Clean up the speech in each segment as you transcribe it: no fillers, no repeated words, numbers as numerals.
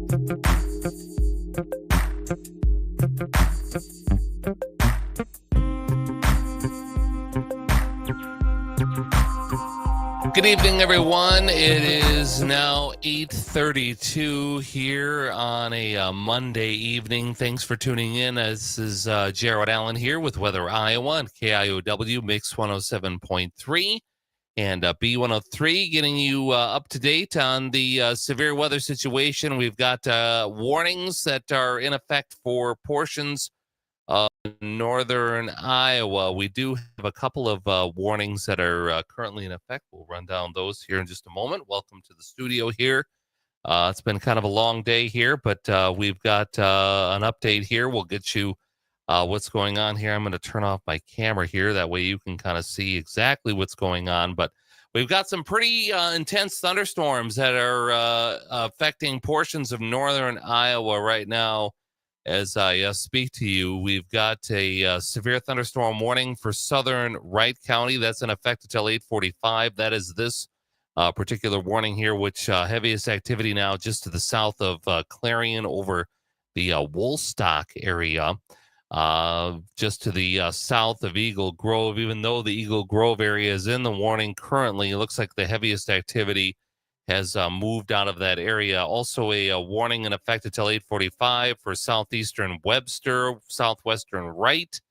Good evening, everyone. It is now 8:32 here on a Monday evening. Thanks for tuning in. This is Jared Allen here with Weather Iowa and KIOW Mix 107.3 and B103, getting you up to date on the severe weather situation. We've got warnings that are in effect for portions of northern Iowa. We do have a couple of warnings that are currently in effect. We'll run down those here in just a moment. Welcome to the studio here. It's been kind of a long day here, but we've got an update here. We'll get you what's going on here. I'm going to turn off my camera here. That way you can kind of see exactly what's going on. But we've got some pretty intense thunderstorms that are affecting portions of northern Iowa right now. As I speak to you, we've got a severe thunderstorm warning for southern Wright County. That's in effect until 8:45. That is this particular warning here, which heaviest activity now just to the south of Clarion over the Woolstock area, just to the south of Eagle Grove. Even though the Eagle Grove area is in the warning currently, it looks like the heaviest activity has moved out of that area. Also a warning in effect until 8:45 for southeastern Webster, southwestern Wright,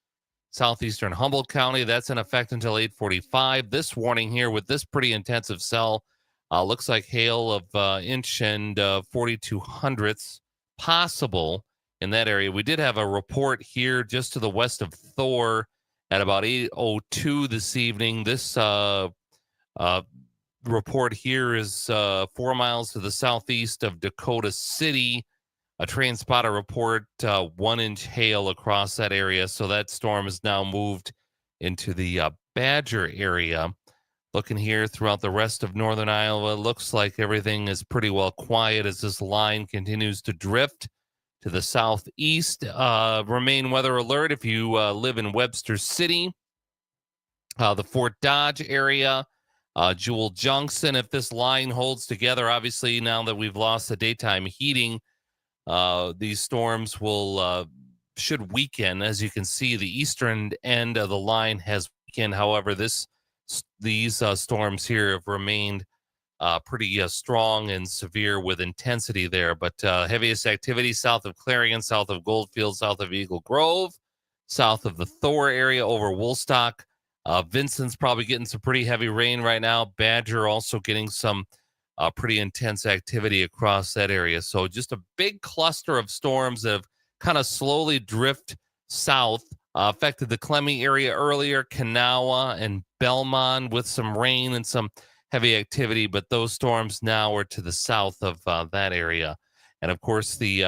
southeastern Humboldt County. That's in effect until 8:45. This warning here with this pretty intensive cell looks like hail of inch and 42 hundredths possible in that area. We did have a report here just to the west of Thor at about 8:02 this evening. This report here is 4 miles to the southeast of Dakota City. A train spotter report 1 inch hail across that area. So that storm has now moved into the Badger area. Looking here throughout the rest of northern Iowa, looks like everything is pretty well quiet as this line continues to drift to the southeast. Remain weather alert if you live in Webster City, the Fort Dodge area, Jewel Junction. If this line holds together, obviously now that we've lost the daytime heating, these storms will should weaken. As you can see, the eastern end of the line has weakened. However, these storms here have remained pretty strong and severe with intensity there. But heaviest activity south of Clarion, south of Goldfield, south of Eagle Grove, south of the Thor area over Woolstock. Vincent's probably getting some pretty heavy rain right now. Badger also getting some pretty intense activity across that area. So just a big cluster of storms that have kind of slowly drift south. Affected the Clemmy area earlier, Kanawha and Belmont with some rain and some heavy activity. But those storms now are to the south of that area. And of course, the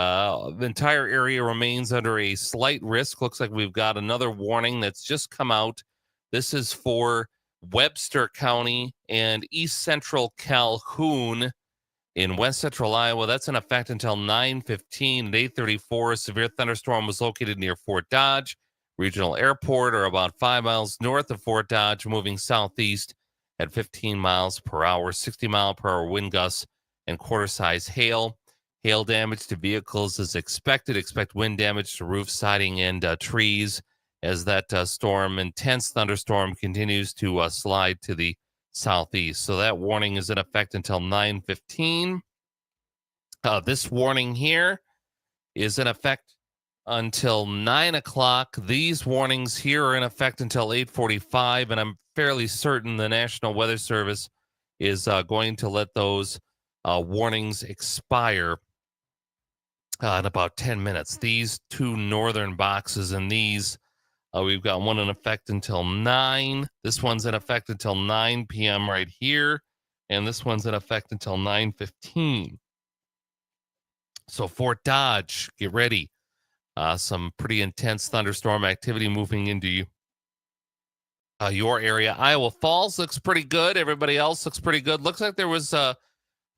entire area remains under a slight risk. Looks like we've got another warning that's just come out. This is for Webster County and East Central Calhoun in West Central Iowa. That's in effect until 9:15. At 8:34, a severe thunderstorm was located near Fort Dodge Regional Airport, or about 5 miles north of Fort Dodge, moving southeast at 15 miles per hour, 60-mile-per-hour wind gusts, and quarter-size hail. Hail damage to vehicles is expected. Expect wind damage to roof, siding, and trees as that intense thunderstorm continues to slide to the southeast. So that warning is in effect until 9:15. This warning here is in effect until 9 o'clock. These warnings here are in effect until 8:45, and I'm fairly certain the National Weather Service is going to let those warnings expire in about 10 minutes. These two northern boxes and these, we've got one in effect until 9. This one's in effect until 9 p.m. right here. And this one's in effect until 9:15. So Fort Dodge, get ready. Some pretty intense thunderstorm activity moving into your area. Iowa Falls looks pretty good. Everybody else looks pretty good. Looks like there was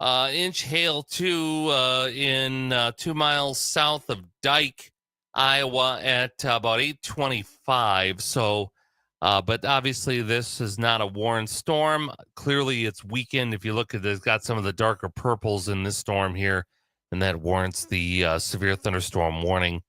inch hail too in 2 miles south of Dike, Iowa at about 8:25. So, but obviously this is not a warned storm. Clearly it's weakened. If you look at it, it's got some of the darker purples in this storm here and that warrants the severe thunderstorm warning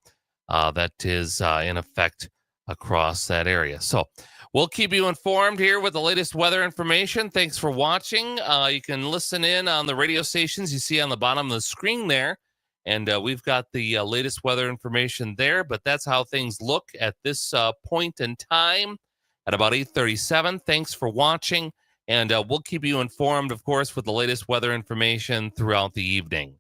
that is in effect across that area. So we'll keep you informed here with the latest weather information. Thanks for watching. You can listen in on the radio stations you see on the bottom of the screen there. And we've got the latest weather information there, but that's how things look at this point in time at about 8:37. Thanks for watching, and we'll keep you informed, of course, with the latest weather information throughout the evening.